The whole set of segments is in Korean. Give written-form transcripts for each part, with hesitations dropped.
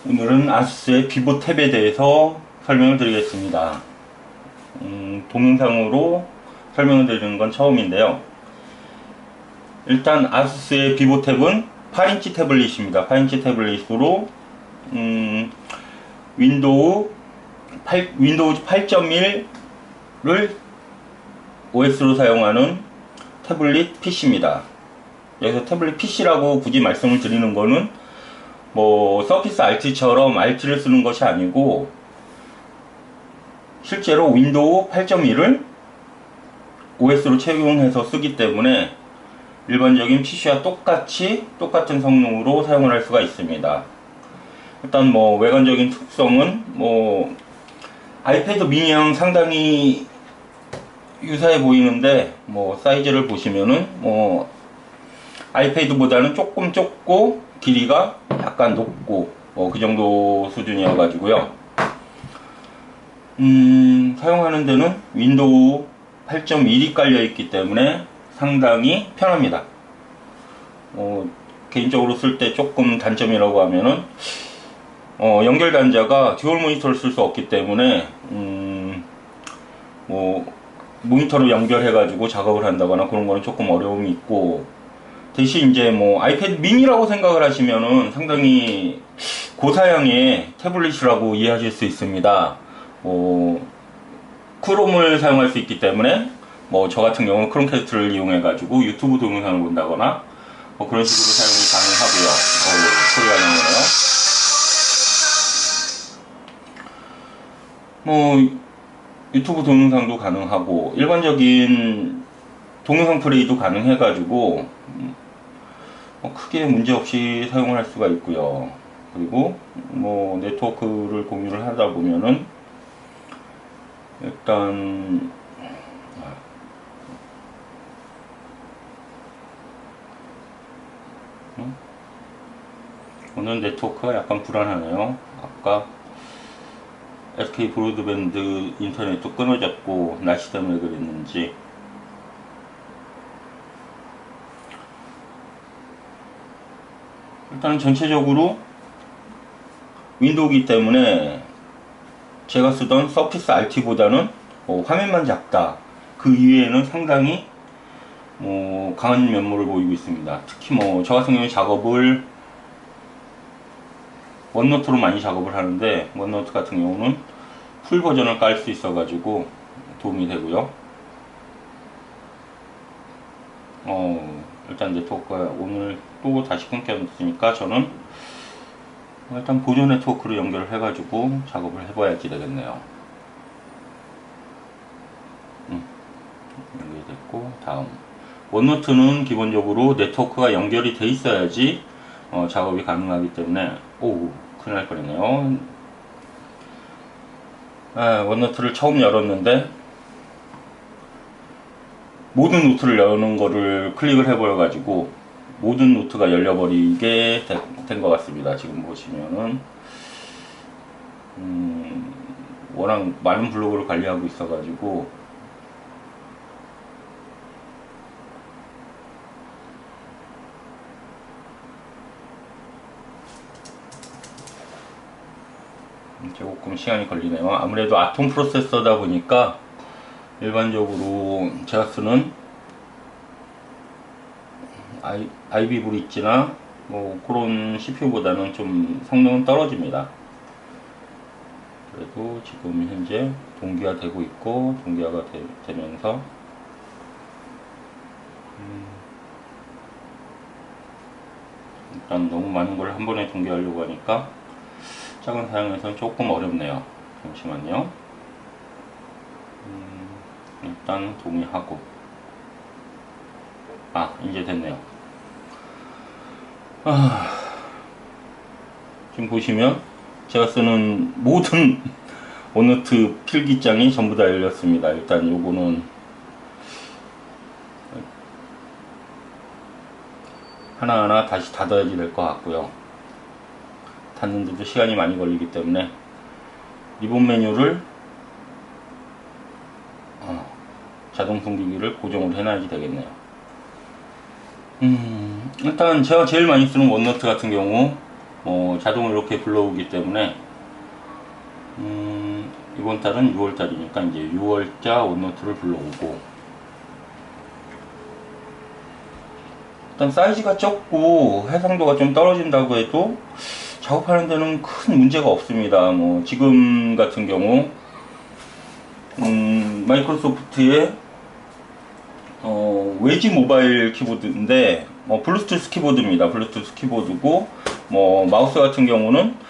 오늘은 아수스의 비보 탭에 대해서 설명을 드리겠습니다. 동영상으로 설명을 드리는 건 처음인데요. 일단 아수스의 비보 탭은 8인치 태블릿입니다. 8인치 태블릿으로 윈도우즈 8.1을 OS로 사용하는 태블릿 PC입니다. 여기서 태블릿 PC라고 굳이 말씀을 드리는 거는 뭐 서피스 RT처럼 RT를 쓰는 것이 아니고 실제로 윈도우 8.1을 OS로 채용해서 쓰기 때문에 일반적인 PC와 똑같은 성능으로 사용을 할 수가 있습니다. 일단 뭐 외관적인 특성은 뭐 아이패드 미니랑 상당히 유사해 보이는데 뭐 사이즈를 보시면은 뭐 아이패드보다는 조금 좁고 길이가 약간 높고 뭐 그 정도 수준이어 가지고요. 사용하는 데는 윈도우 8.1이 깔려 있기 때문에 상당히 편합니다. 개인적으로 쓸 때 조금 단점이라고 하면은 연결 단자가 듀얼 모니터를 쓸 수 없기 때문에 뭐 모니터로 연결해 가지고 작업을 한다거나 그런 거는 조금 어려움이 있고, 대신 이제 뭐 아이패드 미니라고 생각을 하시면은 상당히 고사양의 태블릿이라고 이해하실 수 있습니다. 크롬을 사용할 수 있기 때문에 뭐 저 같은 경우는 크롬캐스트를 이용해 가지고 유튜브 동영상을 본다거나 뭐 그런 식으로 사용이 가능하고요. 소리가 나네요. 뭐 유튜브 동영상도 가능하고 일반적인 동영상 플레이도 가능해 가지고 크게 문제없이 사용을 할 수가 있고요. 그리고 뭐 네트워크를 공유를 하다 보면은 일단 오늘 네트워크가 약간 불안하네요. 아까 SK 브로드밴드 인터넷도 끊어졌고 날씨 때문에 그랬는지. 일단 전체적으로 윈도우기 때문에 제가 쓰던 서피스 RT보다는 화면만 작다, 그 이외에는 상당히 강한 면모를 보이고 있습니다. 특히 뭐 저 같은 경우에 작업을 원노트로 많이 작업을 하는데 원노트 같은 경우는 풀 버전을 깔 수 있어 가지고 도움이 되고요. 일단 네트워크가 오늘 또 다시 끊겼으니까 저는 일단 보조 네트워크로 연결을 해 가지고 작업을 해봐야지 되겠네요. 연결됐고, 다음 원노트는 기본적으로 네트워크가 연결이 돼 있어야지 작업이 가능하기 때문에 큰일 날 뻔했네요. 원노트를 처음 열었는데 모든 노트를 여는 거를 클릭을 해버려 가지고 모든 노트가 열려버리게 된 것 같습니다. 지금 보시면은 워낙 많은 블로그를 관리하고 있어 가지고 조금 시간이 걸리네요. 아무래도 아톰 프로세서다 보니까 일반적으로 제가 쓰는 아이비 브릿지나 뭐 그런 CPU보다는 좀 성능은 떨어집니다. 그래도 지금 현재 동기화 되고 있고, 동기화가 되면서 일단 너무 많은 걸 한 번에 동기화하려고 하니까 작은 사양에서는 조금 어렵네요. 잠시만요. 일단 동의하고, 이제 됐네요. 지금 보시면 제가 쓰는 모든 원노트 필기장이 전부 다 열렸습니다. 일단 요거는 하나하나 다시 닫아야지 될 것 같고요. 닫는데도 시간이 많이 걸리기 때문에 리본 메뉴를 자동 숨기기를 고정을 해놔야지 되겠네요. 일단 제가 제일 많이 쓰는 원노트 같은 경우 자동으로 이렇게 불러오기 때문에 이번 달은 6월 달이니까 이제 6월자 원노트를 불러오고, 일단 사이즈가 적고 해상도가 좀 떨어진다고 해도 작업하는 데는 큰 문제가 없습니다. 지금 같은 경우 마이크로소프트의 웨지 모바일 키보드인데 블루투스 키보드입니다. 블루투스 키보드고, 마우스 같은 경우는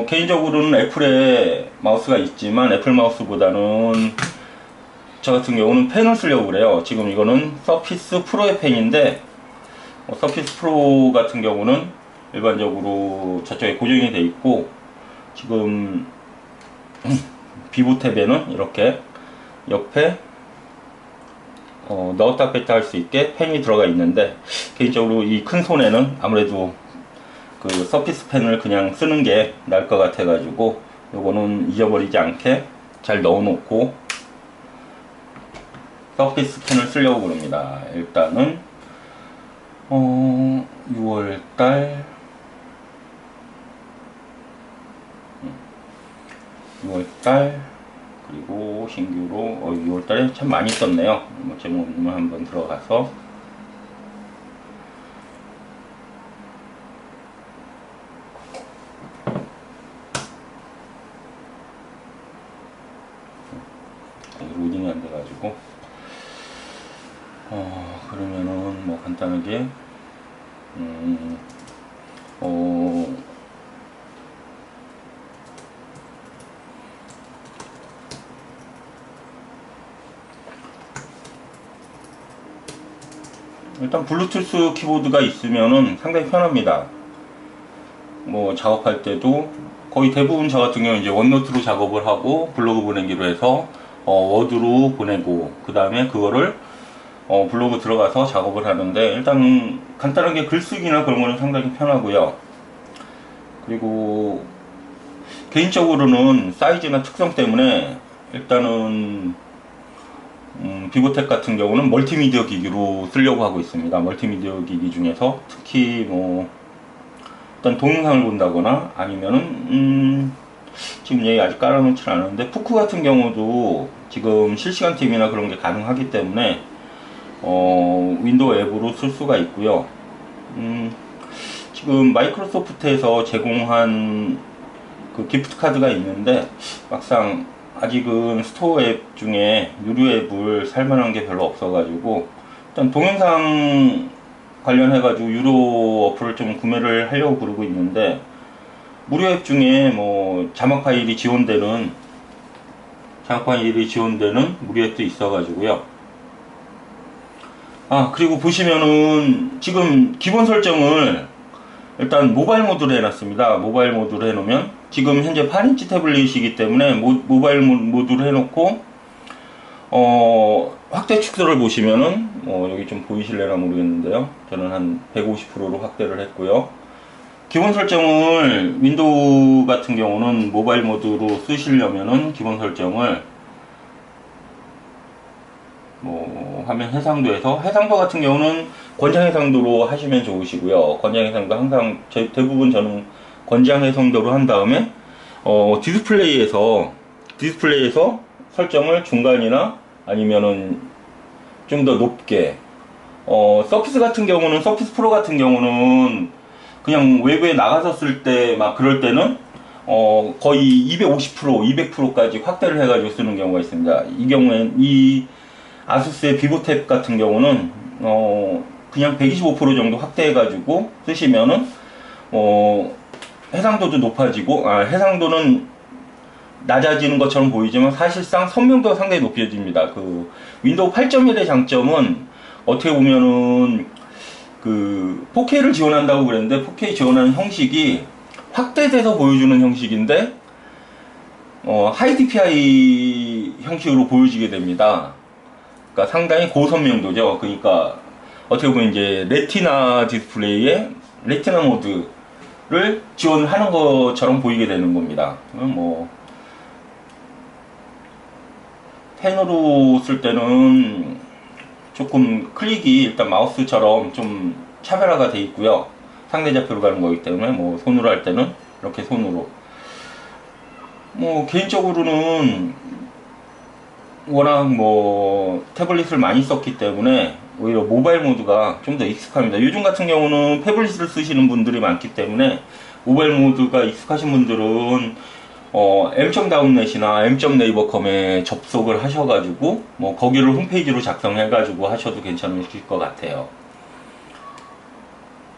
개인적으로는 애플의 마우스가 있지만 애플 마우스보다는 저 같은 경우는 펜을 쓰려고 그래요. 지금 이거는 서피스 프로의 펜인데, 서피스 프로 같은 경우는 일반적으로 저쪽에 고정이 돼 있고, 지금 비보 탭에는 이렇게 옆에 넣었다 뺐다 할 수 있게 펜이 들어가 있는데, 개인적으로 이 큰 손에는 아무래도 그 서피스 펜을 그냥 쓰는 게 나을 것 같아 가지고 요거는 잊어버리지 않게 잘 넣어 놓고 서피스 펜을 쓰려고 그럽니다. 일단은 6월달 그리고 신규로 6월달에 참 많이 썼네요. 제목만 한번 들어가서 로딩이 안 돼가지고 그러면은 간단하게 일단 블루투스 키보드가 있으면은 상당히 편합니다. 작업할 때도 거의 대부분 저 같은 경우는 이제 원노트로 작업을 하고 블로그 보내기로 해서 워드로 보내고, 그 다음에 그거를 블로그 들어가서 작업을 하는데, 일단 간단하게 글쓰기나 그런 거는 상당히 편하고요. 그리고 개인적으로는 사이즈나 특성 때문에 일단은 비보텍 같은 경우는 멀티미디어 기기로 쓰려고 하고 있습니다. 멀티미디어 기기 중에서 특히 일단 동영상을 본다거나 아니면은 지금 여기 아직 깔아놓지 않았는데, 푸크 같은 경우도 지금 실시간 TV나 그런 게 가능하기 때문에 윈도우 앱으로 쓸 수가 있고요. 지금 마이크로소프트에서 제공한 그 기프트 카드가 있는데, 막상 아직은 스토어 앱 중에 유료 앱을 살만한 게 별로 없어가지고 일단 동영상 관련해가지고 유료 어플을 좀 구매를 하려고 그러고 있는데, 무료 앱 중에 자막 파일이 지원되는 무료 앱도 있어가지고요. 그리고 보시면은 지금 기본 설정을 일단 모바일 모드로 해놨습니다. 모바일 모드로 해놓으면 지금 현재 8인치 태블릿이기 때문에 모바일 모드로 해놓고 확대 축소를 보시면은 여기 좀 보이실래나 모르겠는데요. 저는 한 150%로 확대를 했고요. 기본 설정을 윈도우 같은 경우는 모바일 모드로 쓰시려면은 기본 설정을 화면 해상도에서, 해상도 같은 경우는 권장 해상도로 하시면 좋으시고요. 권장 해상도 항상 대부분 저는 권장 해상도로 한 다음에 디스플레이에서 설정을 중간이나 아니면은 좀 더 높게, 서피스 같은 경우는, 서피스 프로 같은 경우는 그냥 외부에 나가서 쓸 때 그럴 때는 거의 250%, 200%까지 확대를 해가지고 쓰는 경우가 있습니다. 이 경우엔 이 아수스의 비보탭 같은 경우는 그냥 125% 정도 확대해가지고 쓰시면은 해상도도 높아지고, 해상도는 낮아지는 것처럼 보이지만 사실상 선명도가 상당히 높아집니다. 그 윈도우 8.1의 장점은 어떻게 보면은 그 4K를 지원한다고 그랬는데, 4K 지원하는 형식이 확대돼서 보여주는 형식인데 하이 DPI 형식으로 보여지게 됩니다. 그러니까 상당히 고선명도죠. 그러니까 어떻게 보면 이제 레티나 디스플레이에 레티나 모드를 지원하는 것처럼 보이게 되는 겁니다. 펜으로 쓸 때는 조금 클릭이 일단 마우스처럼 좀 차별화가 돼 있고요. 상대 좌표로 가는 거기 때문에 뭐 손으로 할 때는 이렇게 손으로, 뭐 개인적으로는 워낙 뭐 태블릿을 많이 썼기 때문에 오히려 모바일 모드가 좀 더 익숙합니다. 요즘 같은 경우는 태블릿을 쓰시는 분들이 많기 때문에 모바일 모드가 익숙하신 분들은 m.다운넷이나 m.네이버컴에 접속을 하셔가지고 뭐 거기를 홈페이지로 작성해가지고 하셔도 괜찮으실 것 같아요.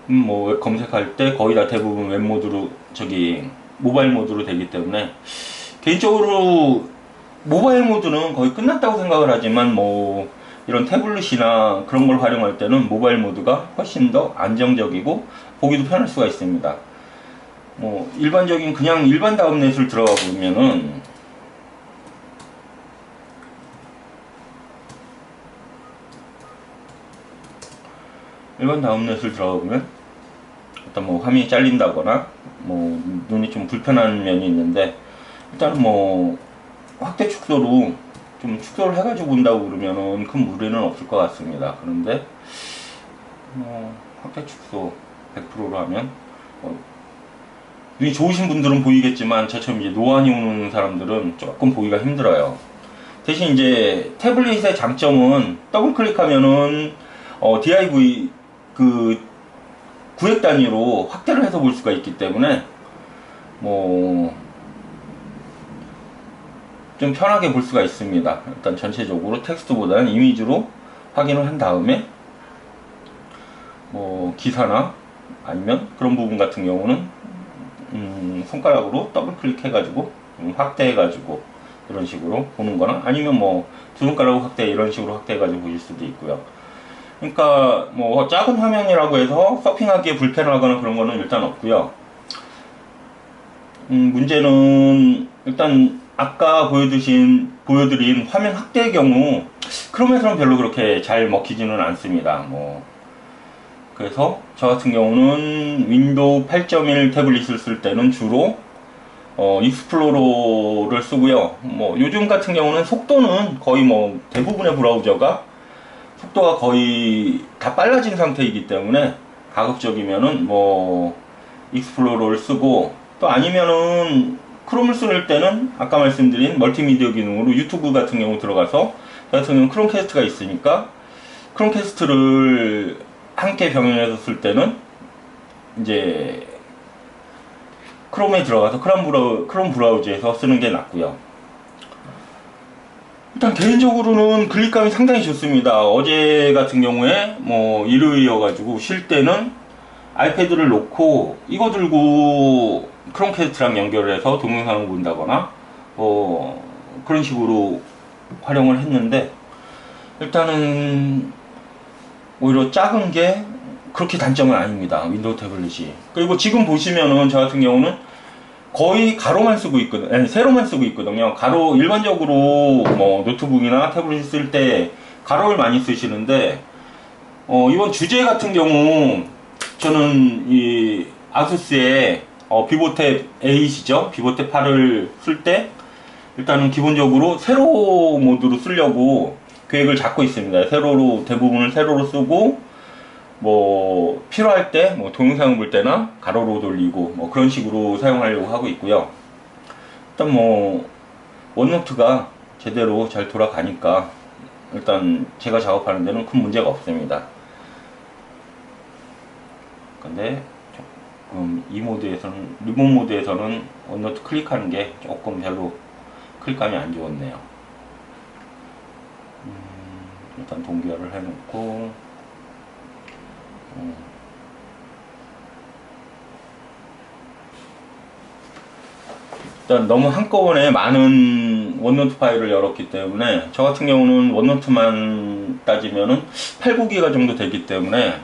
뭐 검색할 때 거의 다 대부분 웹 모드로, 모바일 모드로 되기 때문에 개인적으로 모바일 모드는 거의 끝났다고 생각을 하지만 뭐 이런 태블릿이나 그런 걸 활용할 때는 모바일 모드가 훨씬 더 안정적이고 보기도 편할 수가 있습니다. 뭐 일반적인 그냥 일반 다운넷을 들어가 보면은 일반 다운넷을 들어가 보면 어떤 뭐 화면이 잘린다거나 뭐 눈이 좀 불편한 면이 있는데, 일단은 뭐 확대 축소로 좀 축소를 해가지고 본다고 그러면은 큰 무리는 없을 것 같습니다. 그런데 확대 축소 100%로 하면 눈이 좋으신 분들은 보이겠지만 저처럼 이제 노안이 오는 사람들은 조금 보기가 힘들어요. 대신 이제 태블릿의 장점은 더블 클릭하면은 DIV 그 구획 단위로 확대를 해서 볼 수가 있기 때문에 뭐 좀 편하게 볼 수가 있습니다. 일단 전체적으로 텍스트보다는 이미지로 확인을 한 다음에 뭐 기사나 아니면 그런 부분 같은 경우는 손가락으로 더블 클릭해 가지고 확대해 가지고 이런 식으로 보는 거나, 아니면 뭐 두 손가락으로 확대, 이런 식으로 확대해 가지고 보실 수도 있고요. 그러니까 뭐 작은 화면이라고 해서 서핑하기에 불편하거나 그런 거는 일단 없고요. 문제는 일단 아까 보여드린 화면 확대의 경우 크롬에서는 별로 그렇게 잘 먹히지는 않습니다. 뭐 그래서 저 같은 경우는 윈도우 8.1 태블릿을 쓸 때는 주로 익스플로러를 쓰고요. 뭐 요즘 같은 경우는 속도는 거의 뭐 대부분의 브라우저가 속도가 거의 다 빨라진 상태이기 때문에 가급적이면은 뭐 익스플로러를 쓰고, 또 아니면은 크롬을 쓸 때는 아까 말씀드린 멀티미디어 기능으로 유튜브 같은 경우 들어가서, 저 같은 경우는 크롬캐스트가 있으니까 크롬캐스트를 함께 병행해서 쓸 때는 이제 크롬에 들어가서 크롬 브라우저에서 쓰는 게 낫고요. 일단 개인적으로는 그립감이 상당히 좋습니다. 어제 같은 경우에 뭐 일요일이어가지고 쉴 때는 아이패드를 놓고 이거 들고 크롬캐스트랑 연결을 해서 동영상을 본다거나 그런 식으로 활용을 했는데, 일단은 오히려 작은 게 그렇게 단점은 아닙니다. 윈도우 태블릿이. 그리고 지금 보시면은 저 같은 경우는 거의 가로만 쓰고 있거든요. 아니, 세로만 쓰고 있거든요. 가로, 일반적으로 뭐 노트북이나 태블릿 쓸 때 가로를 많이 쓰시는데, 이번 주제 같은 경우 저는 이 아수스의 비보탭 8이죠. 비보탭 8을 쓸 때 일단은 기본적으로 세로 모드로 쓰려고 계획을 잡고 있습니다. 세로로, 대부분을 세로로 쓰고, 뭐 필요할 때 뭐 동영상을 볼 때나 가로로 돌리고 뭐 그런 식으로 사용하려고 하고 있고요. 일단 뭐 원노트가 제대로 잘 돌아가니까 일단 제가 작업하는 데는 큰 문제가 없습니다. 근데 조금 이 모드에서는, 리모트 모드에서는 원노트 클릭하는 게 조금 별로 클릭감이 안 좋았네요. 일단 동기화를 해놓고 일단 너무 한꺼번에 많은 원노트 파일을 열었기 때문에, 저 같은 경우는 원노트만 따지면은 8구기가 정도 되기 때문에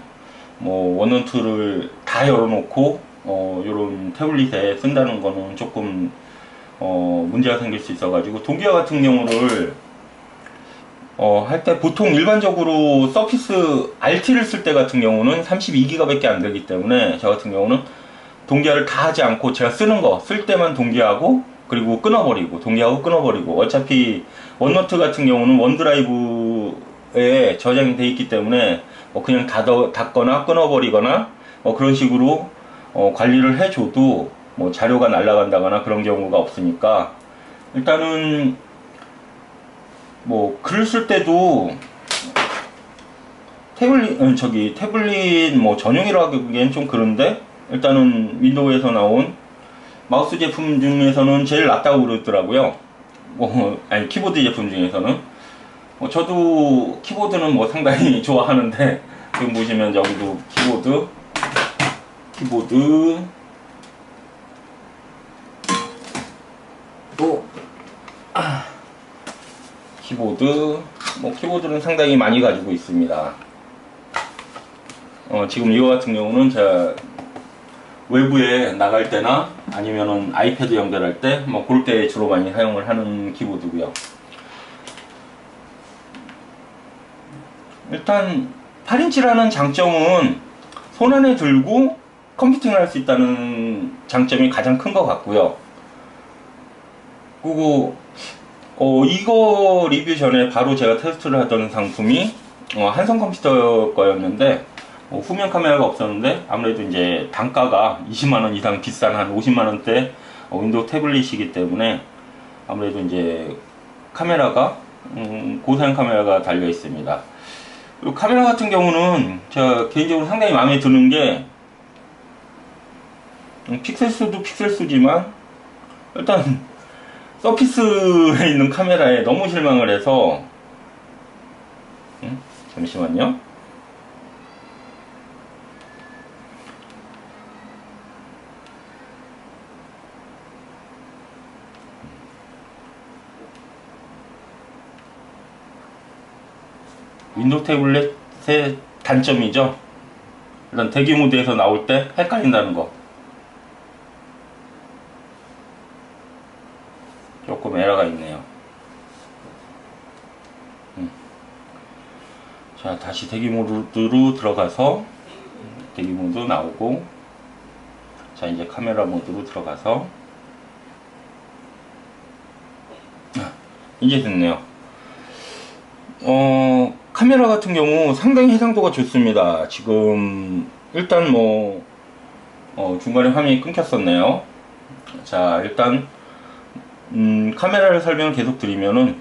뭐 원노트를 다 열어놓고 요런 태블릿에 쓴다는 거는 조금 문제가 생길 수 있어 가지고, 동기화 같은 경우를 할 때 보통 일반적으로 서피스 RT를 쓸 때 같은 경우는 32기가 밖에 안 되기 때문에, 저 같은 경우는 동기화를 다 하지 않고 제가 쓰는 거 쓸 때만 동기화하고, 그리고 끊어버리고, 동기화하고 끊어버리고, 어차피 원노트 같은 경우는 원드라이브 윈도우에 저장이 돼 있기 때문에 그냥 닫거나 끊어버리거나 그런 식으로 관리를 해줘도 자료가 날아간다거나 그런 경우가 없으니까, 일단은 글을 쓸 때도 태블릿 전용이라고 하기엔 좀 그런데, 일단은 윈도우에서 나온 마우스 제품 중에서는 제일 낫다고 그러더라고요. 아니, 키보드 제품 중에서는. 저도 키보드는 상당히 좋아하는데, 지금 보시면 여기도 키보드 또 키보드는 상당히 많이 가지고 있습니다. 지금 이거 같은 경우는 제가 외부에 나갈 때나 아니면은 아이패드 연결할 때 그럴 때 주로 많이 사용을 하는 키보드고요. 일단 8인치라는 장점은 손안에 들고 컴퓨팅을 할 수 있다는 장점이 가장 큰 것 같고요. 그리고 이거 리뷰 전에 바로 제가 테스트를 하던 상품이 한성 컴퓨터 거였는데, 후면 카메라가 없었는데, 아무래도 이제 단가가 20만원 이상 비싼 한 50만원대 윈도우 태블릿이기 때문에 아무래도 이제 카메라가 고사양 카메라가 달려 있습니다. 그리고 카메라 같은 경우는 제가 개인적으로 상당히 마음에 드는 게, 픽셀수도 픽셀수지만 일단 서피스에 있는 카메라에 너무 실망을 해서, 잠시만요. 윈도우 태블릿의 단점이죠. 일단 대기 모드에서 나올 때 헷갈린다는 거. 조금 에러가 있네요. 자, 다시 대기 모드로 들어가서 대기 모드 나오고, 자, 이제 카메라 모드로 들어가서 이제 됐네요. 카메라 같은 경우 상당히 해상도가 좋습니다. 지금 일단 중간에 화면이 끊겼었네요. 자, 일단 카메라를 설명을 계속 드리면은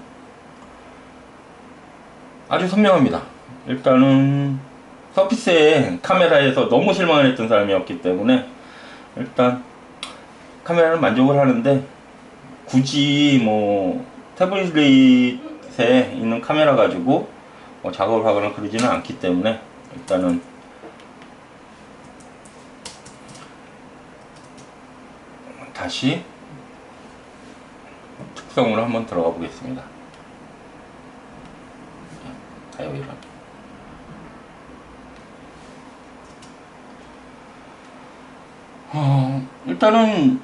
아주 선명합니다. 일단은 서피스의 카메라에서 너무 실망을 했던 사람이었기 때문에 일단 카메라는 만족을 하는데, 굳이 태블릿에 있는 카메라 가지고 작업을 하거나 그러지는 않기 때문에 일단은 다시 특성으로 한번 들어가 보겠습니다. 다이어리를 일단은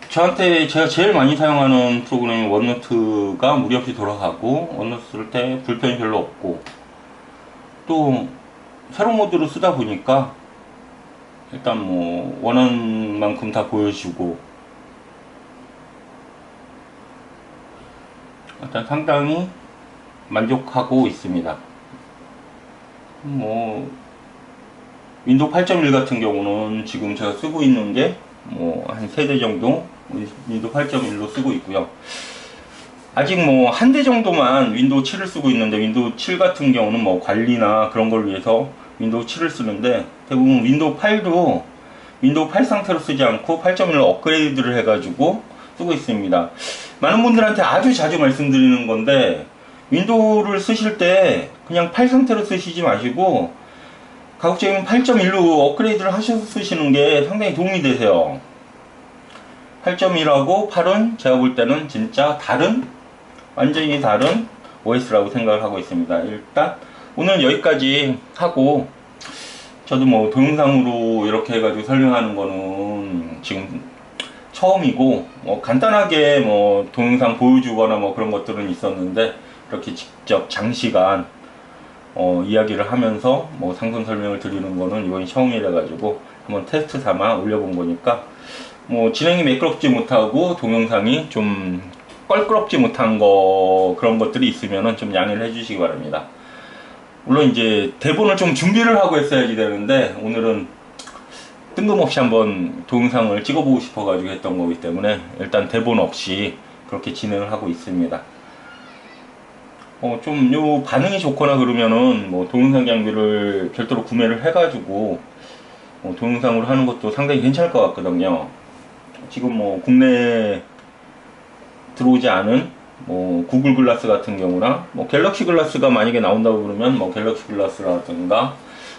제가 제일 많이 사용하는 프로그램이 원노트가 무리 없이 돌아가고, 원노트 쓸 때 불편이 별로 없고, 또 세로 모드로 쓰다 보니까 일단 원하는 만큼 다 보여주고, 일단 상당히 만족하고 있습니다. 윈도우 8.1 같은 경우는 지금 제가 쓰고 있는 게 한 3대 정도 윈도우 8.1로 쓰고 있고요. 아직 한 대 정도만 윈도우 7을 쓰고 있는데, 윈도우 7 같은 경우는 관리나 그런 걸 위해서 윈도우 7을 쓰는데, 대부분 윈도우 8도 윈도우 8 상태로 쓰지 않고 8.1로 업그레이드를 해가지고 쓰고 있습니다. 많은 분들한테 아주 자주 말씀드리는 건데, 윈도우를 쓰실 때 그냥 8 상태로 쓰시지 마시고 가급적이면 8.1로 업그레이드를 하셔서 쓰시는 게 상당히 도움이 되세요. 8.1하고 8은 제가 볼 때는 진짜 완전히 다른 OS라고 생각을 하고 있습니다. 일단 오늘 여기까지 하고, 저도 동영상으로 이렇게 해가지고 설명하는 거는 지금 처음이고, 간단하게 동영상 보여주거나 그런 것들은 있었는데, 이렇게 직접 장시간 이야기를 하면서 상품 설명을 드리는 거는 이번이 처음이라 가지고 한번 테스트 삼아 올려본 거니까, 진행이 매끄럽지 못하고 동영상이 좀 껄끄럽지 못한 그런 것들이 있으면은 좀 양해를 해주시기 바랍니다. 물론 이제 대본을 좀 준비를 하고 했어야지 되는데 오늘은 뜬금없이 한번 동영상을 찍어보고 싶어가지고 했던 거기 때문에 일단 대본 없이 그렇게 진행을 하고 있습니다. 좀 요 반응이 좋거나 그러면은 뭐 동영상 장비를 별도로 구매를 해가지고 동영상으로 하는 것도 상당히 괜찮을 것 같거든요. 지금 뭐 국내에 들어오지 않은 뭐 구글 글라스 같은 경우나 뭐 갤럭시 글라스가 만약에 나온다고 그러면 뭐 갤럭시 글라스라든가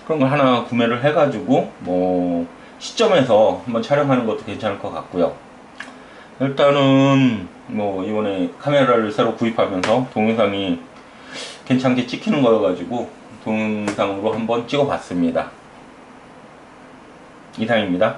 그런 걸 하나 구매를 해가지고 뭐 시점에서 한번 촬영하는 것도 괜찮을 것 같고요. 일단은 뭐 이번에 카메라를 새로 구입하면서 동영상이 괜찮게 찍히는 거여가지고 동영상으로 한번 찍어봤습니다. 이상입니다.